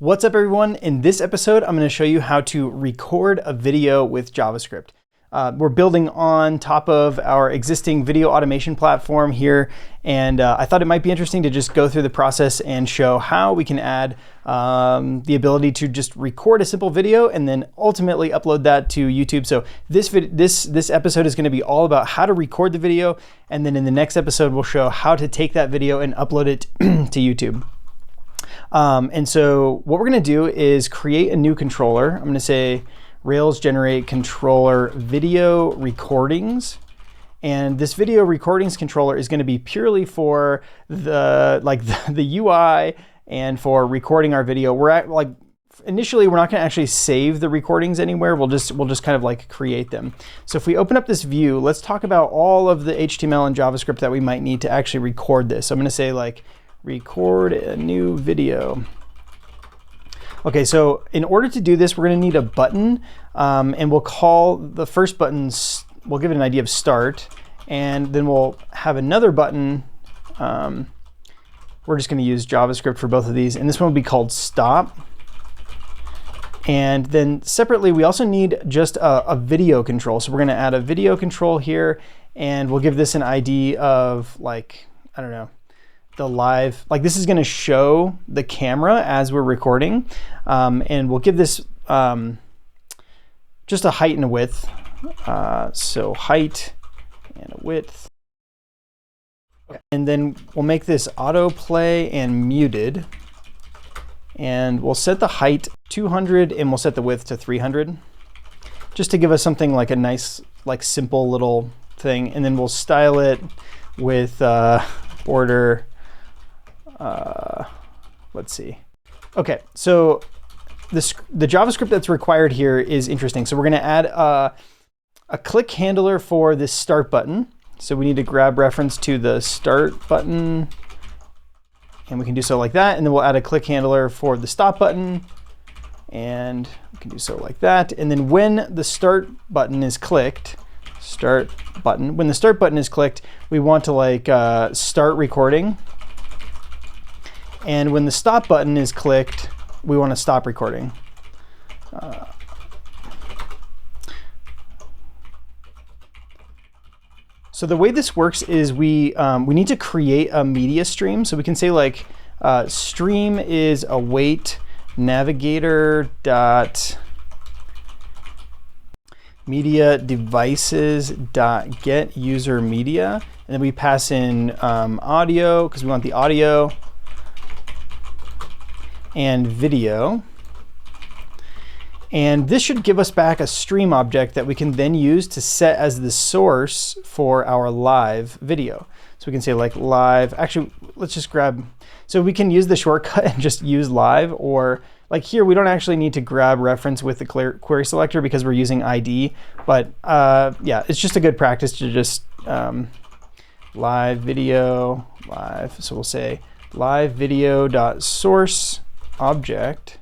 What's up, everyone? In this episode, I'm going to show you how to record a video with JavaScript. We're building on top of our existing video automation platform here, and I thought it might be interesting to just go through the process and show how we can add the ability to just record a simple video and then ultimately upload that to YouTube. So this episode is going to be all about how to record the video, and then in the next episode, we'll show how to take that video and upload it to YouTube. And so what we're going to do is create a new controller. I'm going to say Rails generate controller video recordings. And this video recordings controller is going to be purely for the UI and for recording our video. Initially, we're not going to actually save the recordings anywhere. We'll just kind of like create them. So if we open up this view, let's talk about all of the HTML and JavaScript that we might need to actually record this. So I'm going to say like record a new video. Okay, so in order to do this, we're going to need a button, and we'll call the first button, we'll give it an ID of start, and then we'll have another button. We're just going to use JavaScript for both of these, and this one will be called stop. And then separately, we also need just a video control. So we're going to add a video control here, and we'll give this an ID of like, I don't know, the live, like this is going to show the camera as we're recording, and we'll give this just a height and a width. So height and a width. Okay. And then we'll make this autoplay and muted, and we'll set the height 200 and we'll set the width to 300 just to give us something like a nice, like simple little thing. And then we'll style it with border. Let's see. Okay, so the JavaScript that's required here is interesting. So we're going to add a click handler for this start button. So we need to grab reference to the start button, and we can do so like that. And then we'll add a click handler for the stop button, and we can do so like that. And then when the start button is clicked, when the start button is clicked, we want to like start recording. And when the stop button is clicked, we want to stop recording. So the way this works is we need to create a media stream. So we can say like stream is await navigator.mediaDevices.getUserMedia. And then we pass in audio because we want the audio, and video. And this should give us back a stream object that we can then use to set as the source for our live video. So we can say like live, actually, let's just grab, so we can use the shortcut and just use live, or like here, we don't actually need to grab reference with the query selector because we're using ID, but yeah, it's just a good practice to just live video, live. So we'll say live video.source object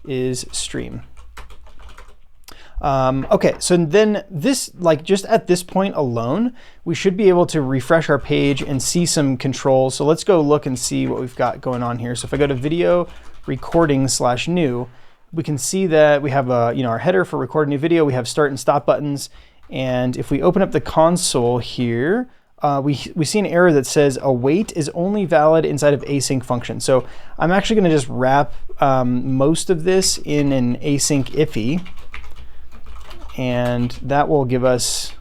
is stream. Okay, so then this, like just at this point alone, we should be able to refresh our page and see some controls. So let's go look and see what we've got going on here. So if I go to video recording /new, we can see that we have our header for record new video. We have start and stop buttons. And if we open up the console here, we see an error that says await is only valid inside of async function. So I'm actually going to just wrap most of this in an async iffy, and that will give us,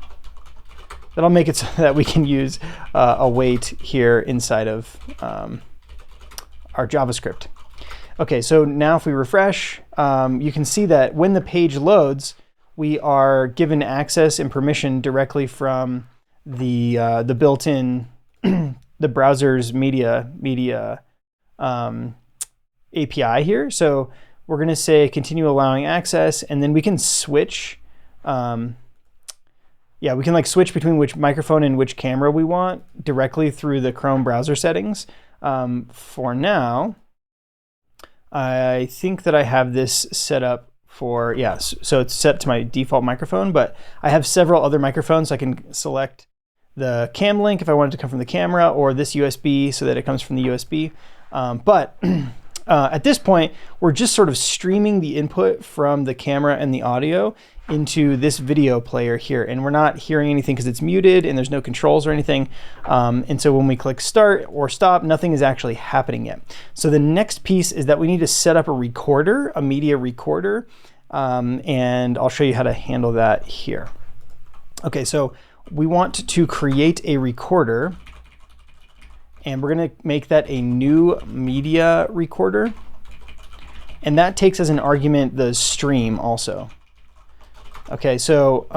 that'll make it so that we can use await here inside of our JavaScript. Okay, so now if we refresh, you can see that when the page loads, we are given access and permission directly from the built-in the browser's media API here. So we're going to say continue allowing access, and then we can switch. Yeah, we can like switch between which microphone and which camera we want directly through the Chrome browser settings. For now, I think that I have this set up for, yeah, so it's set to my default microphone, but I have several other microphones. I can select the cam link if I want it to come from the camera, or this USB so that it comes from the USB. But At this point, we're just sort of streaming the input from the camera and the audio into this video player here, and we're not hearing anything because it's muted and there's no controls or anything. And so when we click start or stop, nothing is actually happening yet. So the next piece is that we need to set up a recorder, a media recorder, and I'll show you how to handle that here. Okay, so we want to create a recorder, and we're going to make that a new media recorder, and that takes as an argument the stream also. Okay, so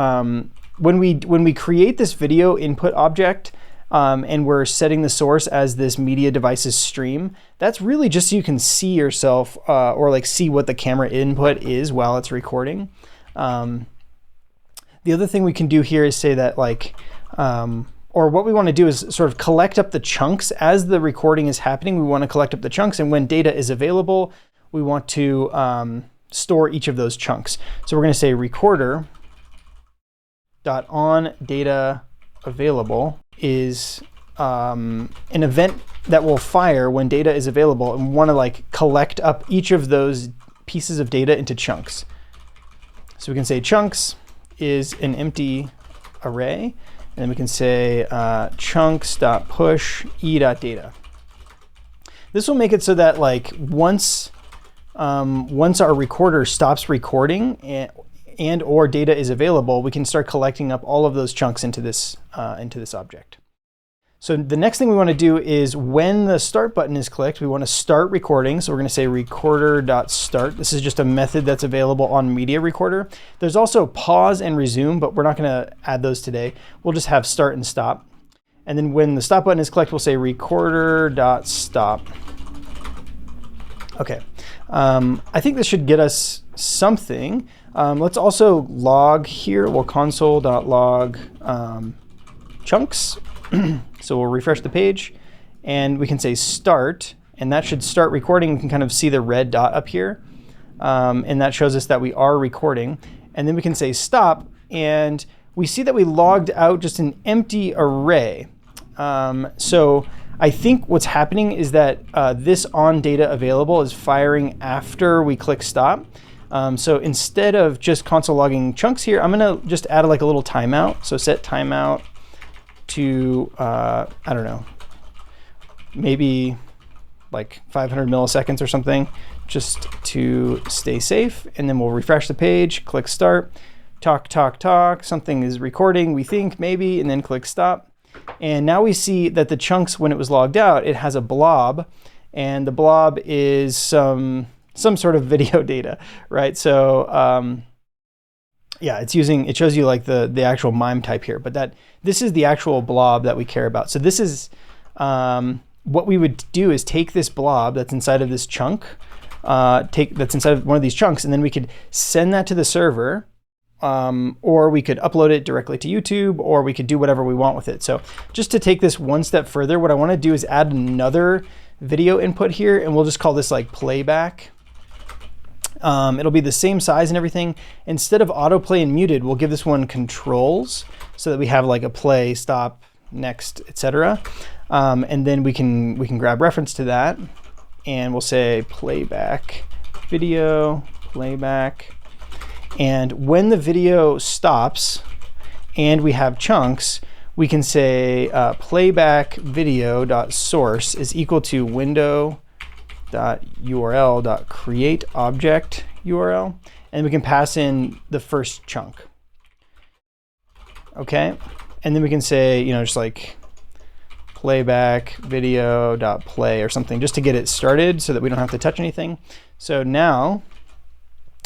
when we create this video input object and we're setting the source as this media devices stream, that's really just so you can see yourself or like see what the camera input is while it's recording. The other thing we can do here is say that like, or what we want to do is sort of collect up the chunks as the recording is happening. We want to collect up the chunks, and when data is available, we want to store each of those chunks. So we're going to say recorder.onDataAvailable is an event that will fire when data is available, and we want to like collect up each of those pieces of data into chunks. So we can say chunks is an empty array, and then we can say chunks.push e.data. This will make it so that like once our recorder stops recording and or data is available, we can start collecting up all of those chunks into this object. So the next thing we want to do is when the start button is clicked, we want to start recording. So we're going to say recorder.start. This is just a method that's available on MediaRecorder. There's also pause and resume, but we're not going to add those today. We'll just have start and stop. And then when the stop button is clicked, we'll say recorder.stop. Okay, I think this should get us something. Let's also log here. We'll console.log chunks. So we'll refresh the page, and we can say start, and that should start recording. We can kind of see the red dot up here, and that shows us that we are recording. And then we can say stop, and we see that we logged out just an empty array. So I think what's happening is that this on data available is firing after we click stop. So instead of just console logging chunks here, I'm going to just add like a little timeout. So set timeout to, I don't know, maybe like 500 milliseconds or something, just to stay safe. And then we'll refresh the page, click start, talk, something is recording, we think maybe, and then click stop. And now we see that the chunks, when it was logged out, it has a blob, and the blob is some sort of video data, right? So yeah, it shows you like the actual MIME type here, but this is the actual blob that we care about. So this is what we would do is take this blob that's inside of this chunk, that's inside of one of these chunks, and then we could send that to the server, or we could upload it directly to YouTube, or we could do whatever we want with it. So just to take this one step further, what I want to do is add another video input here, and we'll just call this like playback. It'll be the same size and everything. Instead of autoplay and muted, we'll give this one controls so that we have like a play, stop, next, etc. And then we can grab reference to that, and we'll say playback video, playback. And when the video stops and we have chunks, we can say playback video.source is equal to window.url.create object URL, and we can pass in the first chunk. Okay, and then we can say, just like playback video.play or something, just to get it started so that we don't have to touch anything. So now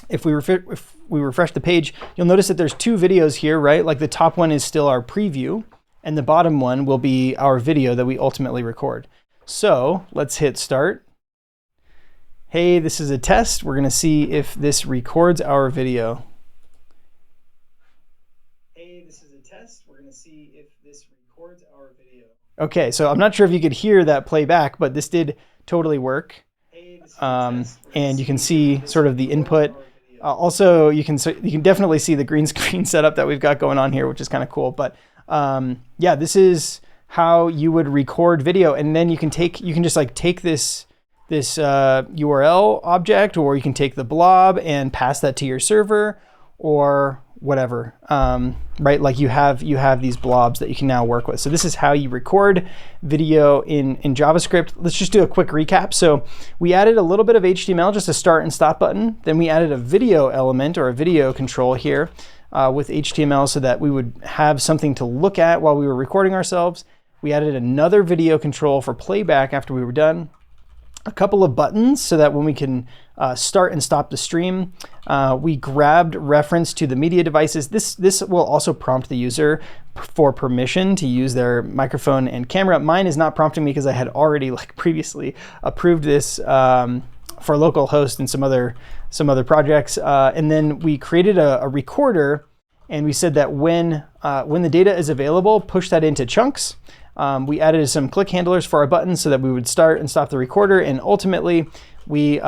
if we refresh the page, you'll notice that there's two videos here, right? Like the top one is still our preview, and the bottom one will be our video that we ultimately record. So let's hit start. Hey, this is a test. We're going to see if this records our video. Hey, this is a test. We're going to see if this records our video. Okay, so I'm not sure if you could hear that playback, but this did totally work. Hey, this is a test. And you can see sort of the input. Also, you can definitely see the green screen setup that we've got going on here, which is kind of cool. But yeah, this is how you would record video, and then you can just like take this this URL object, or you can take the blob and pass that to your server, or whatever, right? Like you have these blobs that you can now work with. So this is how you record video in JavaScript. Let's just do a quick recap. So we added a little bit of HTML, just a start and stop button. Then we added a video element or a video control here with HTML so that we would have something to look at while we were recording ourselves. We added another video control for playback after we were done. A couple of buttons so that when we can start and stop the stream, we grabbed reference to the media devices. This will also prompt the user for permission to use their microphone and camera. Mine is not prompting me because I had already previously approved this for localhost and some other projects. And then we created a recorder, and we said that when the data is available, push that into chunks. We added some click handlers for our buttons so that we would start and stop the recorder, and ultimately we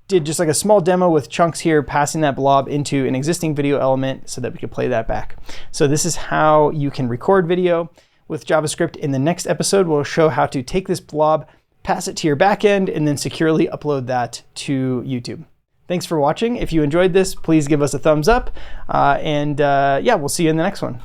did just like a small demo with chunks here, passing that blob into an existing video element so that we could play that back. So this is how you can record video with JavaScript. In the next episode, we'll show how to take this blob, pass it to your backend, and then securely upload that to YouTube. Thanks for watching. If you enjoyed this, please give us a thumbs up, and yeah, we'll see you in the next one.